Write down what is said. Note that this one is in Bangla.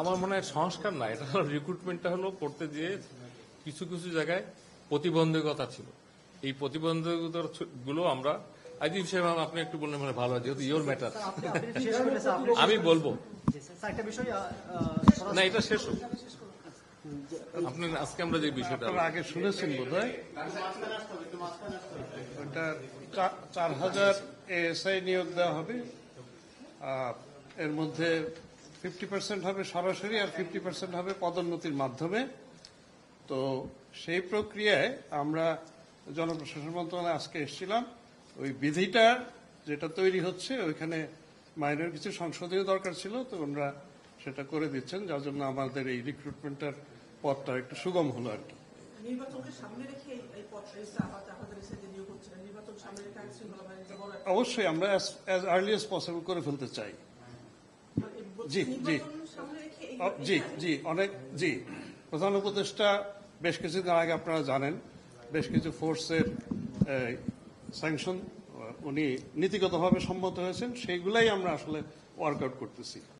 আমার মনে হয় সংস্কার না, এটা হলো রিক্রুটমেন্টটা হলো করতে গিয়ে কিছু কিছু জায়গায় প্রতিবন্ধকতা ছিল। এই প্রতিবন্ধকতা গুলো আমরা আজিব সাহেব আপনি একটু বললে মানে ভালো হয়, যেহেতু ইয়োর ম্যাটার। আমি বলবো না, এটা শেষ হোক। আপনি আজকে আমরা যে বিষয়টা আগে শুনেছেন বোধহয়, ওটা 4000 এএসআই নিয়োগ দেওয়া হবে। এর মধ্যে 50% হবে সরাসরি আর 50% হবে পদোন্নতির মাধ্যমে। তো সেই প্রক্রিয়ায় আমরা জনপ্রশাসন মন্ত্রণালয়ে আজকে এসেছিলাম। ওই বিধিটা যেটা তৈরি হচ্ছে ওইখানে মাইনর কিছু সংশোধনীয় দরকার ছিল, তো ওনারা সেটা করে দিচ্ছেন, যার জন্য আমাদের এই রিক্রুটমেন্টের পথটা একটু সুগম হলো আর কি। অবশ্যই আমরা অ্যাজ আর্লি অ্যাজ পসিবল করে ফেলতে চাই। জি জি জি জি অনেক জি প্রধান উপদেষ্টা বেশ কিছুদিন আগে আপনারা জানেন বেশ কিছু ফোর্সের স্যাংশন উনি নীতিগতভাবে সম্মত হয়েছেন, সেইগুলাই আমরা আসলে ওয়ার্কআউট করতেছি।